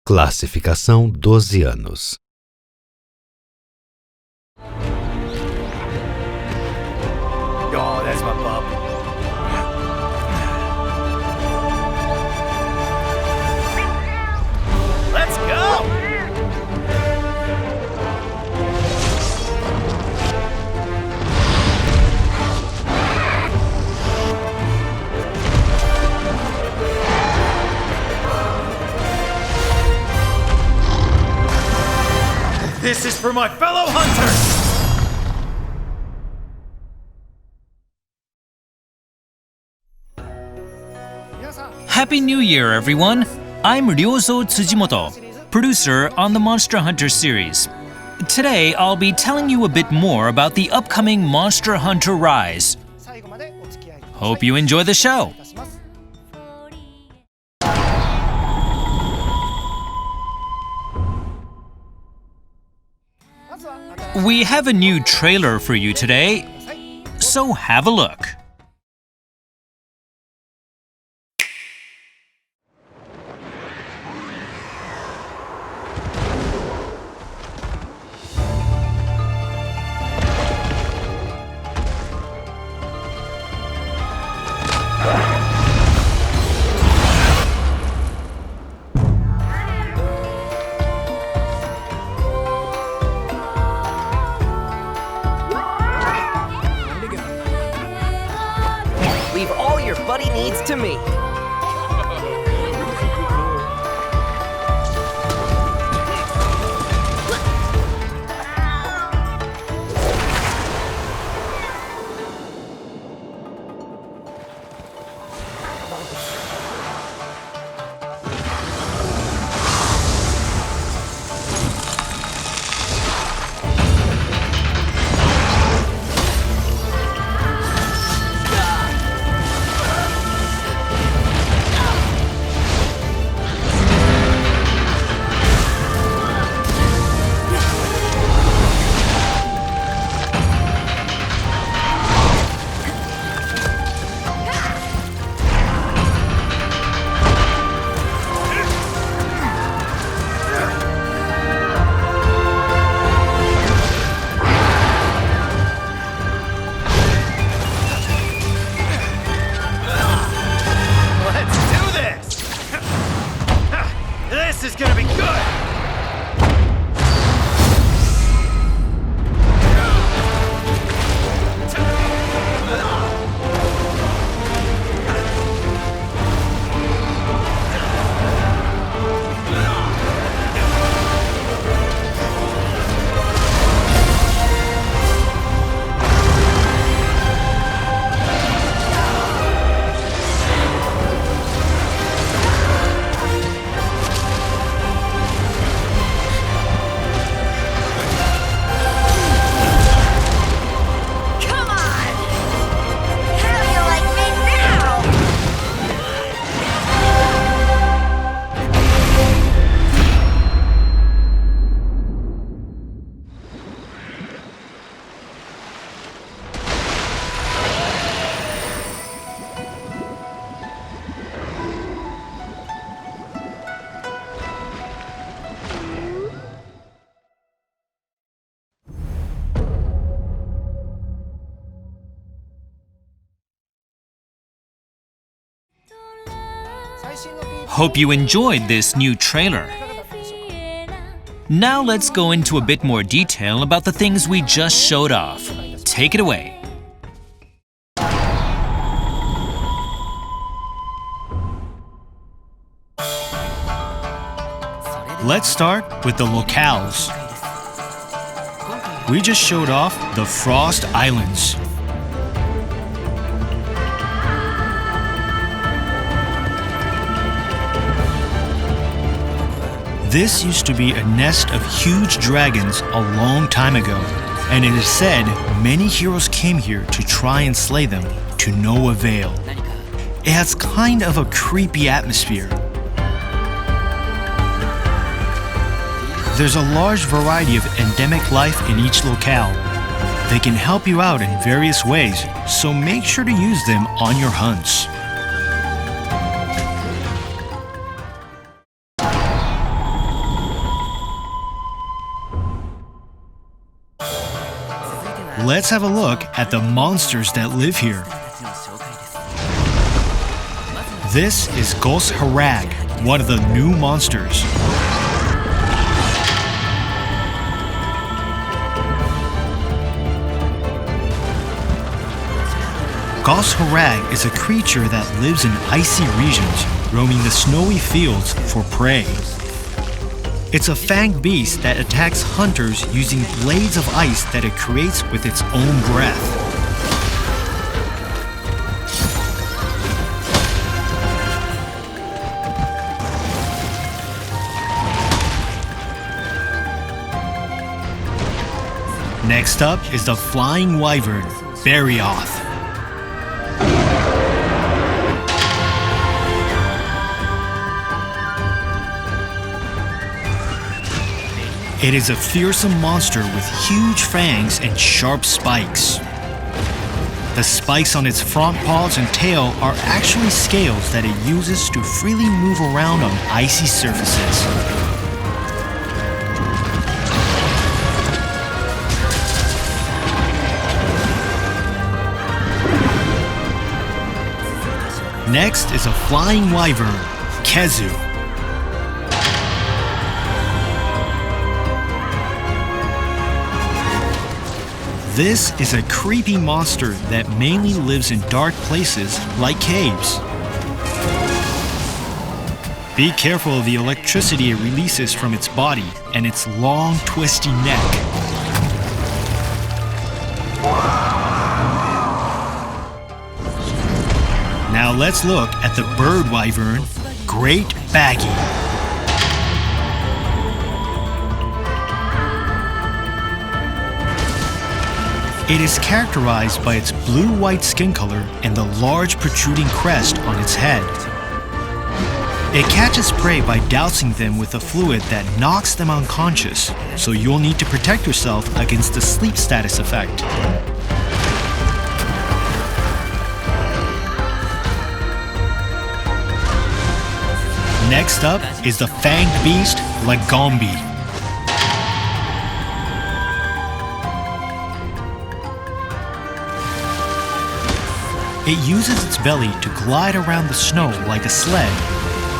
Classificação 12 anos. Oh, that's my pup. Let's go! This is for my fellow hunters! Happy New Year, everyone! I'm Ryozo Tsujimoto, producer on the Monster Hunter series. Today, I'll be telling you a bit more about the upcoming Monster Hunter Rise. Hope you enjoy the show! We have a new trailer for you today, so have a look. Leave all your buddy needs to me. This is gonna be good! Hope you enjoyed this new trailer. Now let's go into a bit more detail about the things we just showed off. Take it away. Let's start with the locales. We just showed off the Frost Islands. This used to be a nest of huge dragons a long time ago, and it is said many heroes came here to try and slay them to no avail. It has kind of a creepy atmosphere. There's a large variety of endemic life in each locale. They can help you out in various ways, so make sure to use them on your hunts. let's have a look at the monsters that live here. This is Gos Harag, one of the new monsters. Gos Harag is a creature that lives in icy regions, roaming the snowy fields for prey. It's a fanged beast that attacks hunters using blades of ice that it creates with its own breath. Next up is the flying wyvern, Barioth. It is a fearsome monster with huge fangs and sharp spikes. The spikes on its front paws and tail are actually scales that it uses to freely move around on icy surfaces. Next is a flying wyvern, Kezu. This is a creepy monster that mainly lives in dark places like caves. Be careful of the electricity it releases from its body and its long, twisty neck. Now let's look at the bird wyvern, Great Baggy. It is characterized by its blue-white skin color and the large protruding crest on its head. It catches prey by dousing them with a fluid that knocks them unconscious, so you'll need to protect yourself against the sleep status effect. Next up is the fanged beast, Lagombi. It uses its belly to glide around the snow like a sled,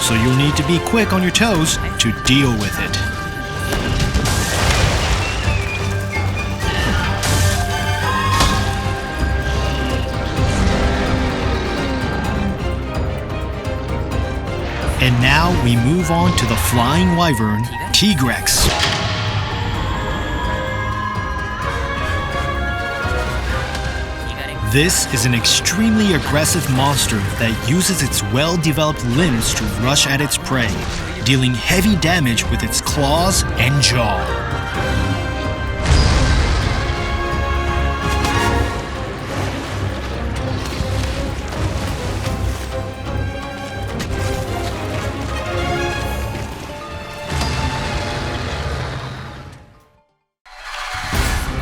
so you'll need to be quick on your toes to deal with it. And now we move on to the flying wyvern, Tigrex. This is an extremely aggressive monster that uses its well-developed limbs to rush at its prey, dealing heavy damage with its claws and jaw.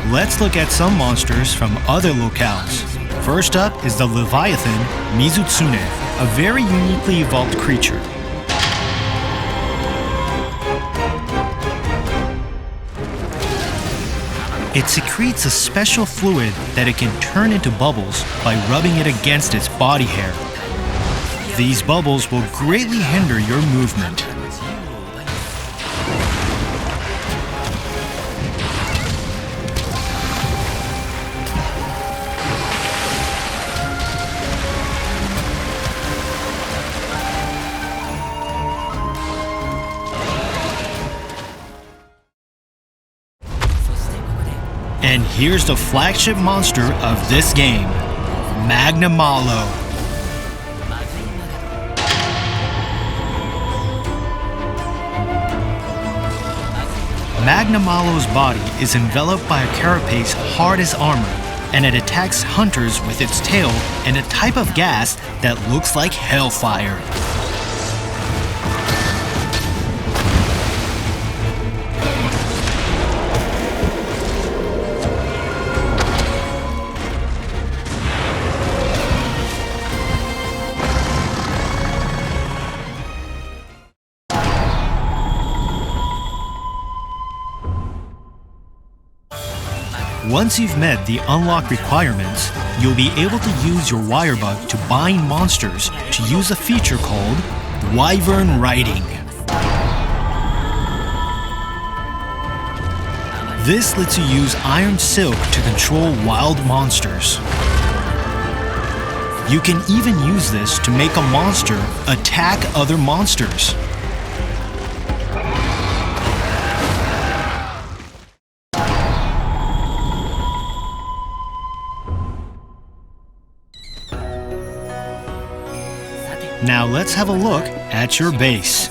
Let's look at some monsters from other locales. First up is the Leviathan Mizutsune, a very uniquely evolved creature. It secretes a special fluid that it can turn into bubbles by rubbing it against its body hair. These bubbles will greatly hinder your movement. And here's the flagship monster of this game, Magnamalo. Magnamalo's body is enveloped by a carapace hard as armor, and it attacks hunters with its tail and a type of gas that looks like hellfire. Once you've met the unlock requirements, you'll be able to use your wire bug to bind monsters to use a feature called Wyvern Writing. This lets you use iron silk to control wild monsters. You can even use this to make a monster attack other monsters. Now let's have a look at your base,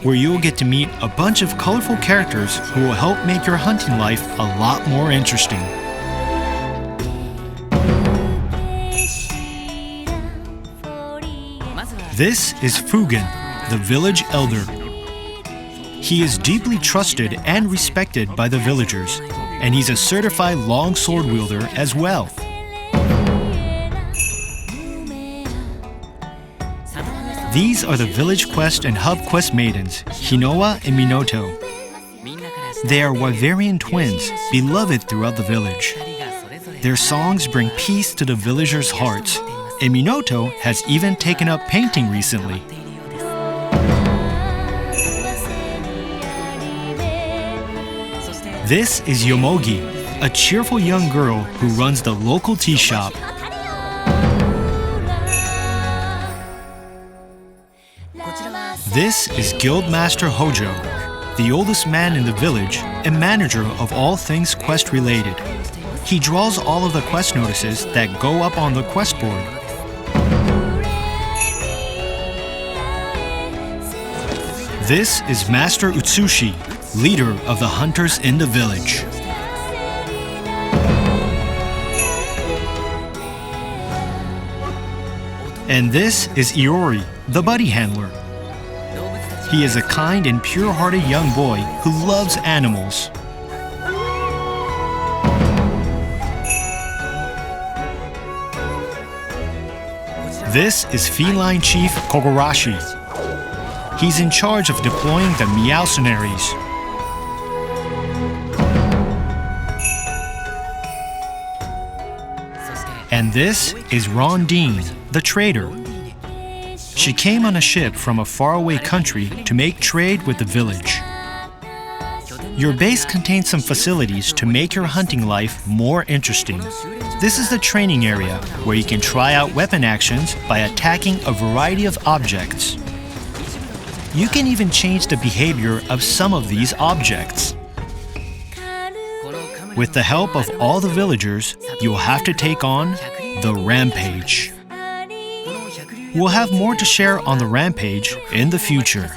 where you'll get to meet a bunch of colorful characters who will help make your hunting life a lot more interesting. This is Fugen, the village elder. He is deeply trusted and respected by the villagers, and he's a certified longsword wielder as well. These are the village quest and hub quest maidens, Hinoa and Minoto. They are Wyverian twins, beloved throughout the village. Their songs bring peace to the villagers' hearts, and Minoto has even taken up painting recently. This is Yomogi, a cheerful young girl who runs the local tea shop. This is Guildmaster Hojo, the oldest man in the village and manager of all things quest related. He draws all of the quest notices that go up on the quest board. This is Master Utsushi, leader of the hunters in the village. And this is Iori, the buddy handler. He is a kind and pure-hearted young boy who loves animals. This is Feline Chief Kogarashi. He's in charge of deploying the Meowcenaries. And this is Rondine, the trader. She came on a ship from a faraway country to make trade with the village. Your base contains some facilities to make your hunting life more interesting. This is the training area, where you can try out weapon actions by attacking a variety of objects. You can even change the behavior of some of these objects. With the help of all the villagers, you'll have to take on the Rampage. We'll have more to share on the Rampage in the future.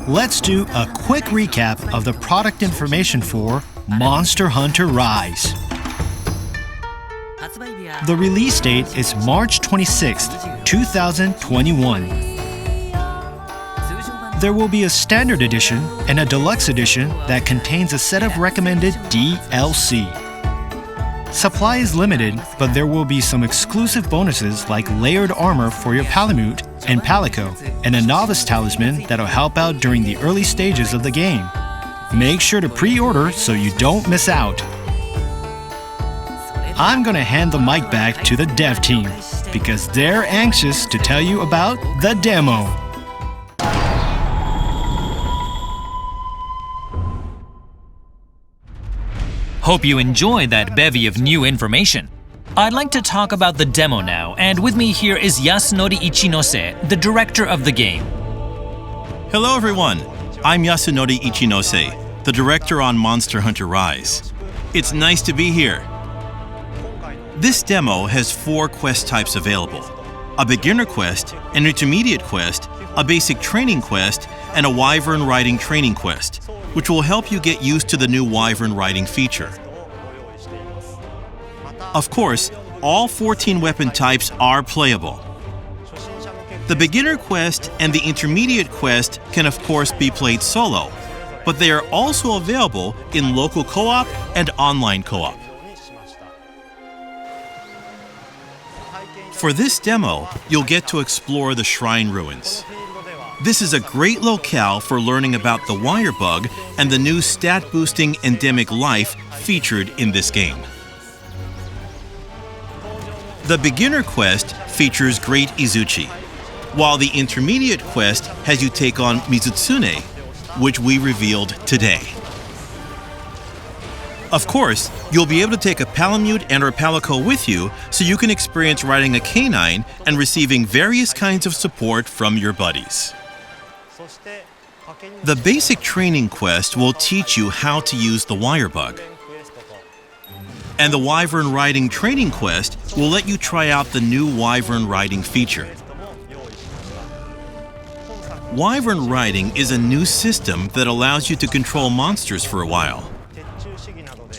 Let's do a quick recap of the product information for Monster Hunter Rise. The release date is March 26th, 2021. There will be a standard edition and a deluxe edition that contains a set of recommended DLC. Supply is limited, but there will be some exclusive bonuses like layered armor for your Palamute and Palico, and a novice talisman that'll help out during the early stages of the game. Make sure to pre-order so you don't miss out. I'm gonna hand the mic back to the dev team because they're anxious to tell you about the demo. Hope you enjoyed that bevy of new information. I'd like to talk about the demo now, and with me here is Yasunori Ichinose, the director of the game. Hello everyone, I'm Yasunori Ichinose, the director on Monster Hunter Rise. It's nice to be here. This demo has 4 quest types available: a beginner quest, an intermediate quest, a basic training quest, and a Wyvern Writing training quest, which will help you get used to the new Wyvern Writing feature. Of course, all 14 weapon types are playable. The beginner quest and the intermediate quest can of course be played solo, but they are also available in local co-op and online co-op. For this demo, you'll get to explore the shrine ruins. This is a great locale for learning about the wire bug and the new stat-boosting endemic life featured in this game. The beginner quest features Great Izuchi, while the intermediate quest has you take on Mizutsune, which we revealed today. Of course, you'll be able to take a Palamute and or Palico with you so you can experience riding a canine and receiving various kinds of support from your buddies. The basic training quest will teach you how to use the wire bug. And the Wyvern Writing training quest will let you try out the new Wyvern Writing feature. Wyvern Writing is a new system that allows you to control monsters for a while.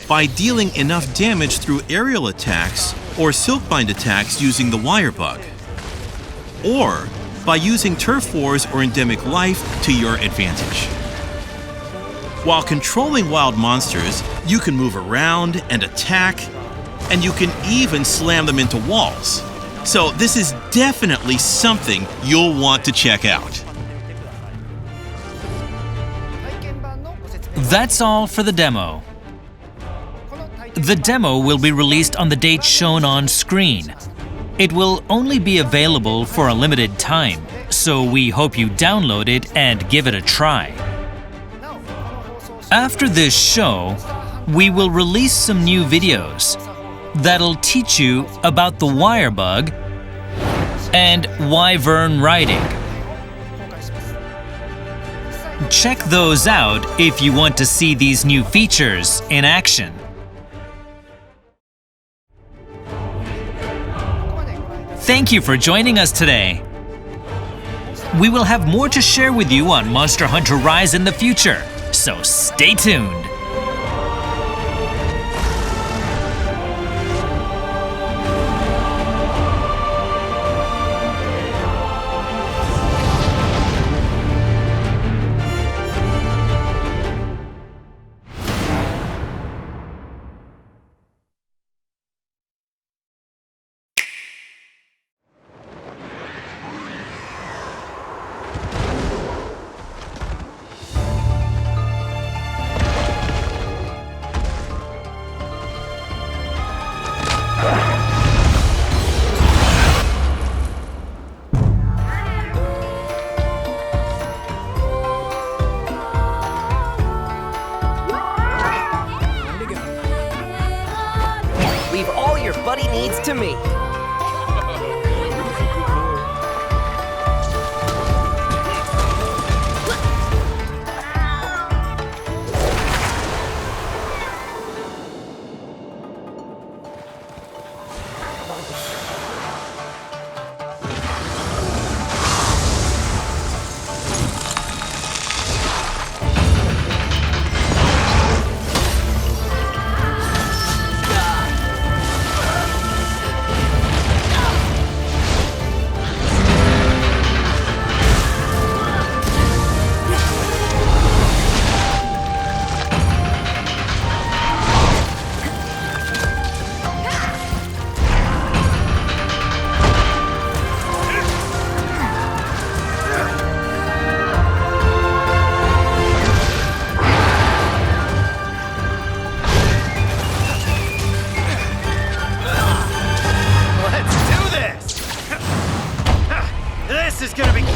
By dealing enough damage through aerial attacks or silkbind attacks using the wire bug. Or by using turf wars or endemic life to your advantage. While controlling wild monsters, you can move around and attack, and you can even slam them into walls. So this is definitely something you'll want to check out. That's all for the demo. The demo will be released on the date shown on screen. It will only be available for a limited time, so we hope you download it and give it a try. After this show, we will release some new videos that'll teach you about the wire bug and Wyvern Writing. Check those out if you want to see these new features in action. Thank you for joining us today. We will have more to share with you on Monster Hunter Rise in the future, so stay tuned. Leave all your buddy needs to me. This is gonna be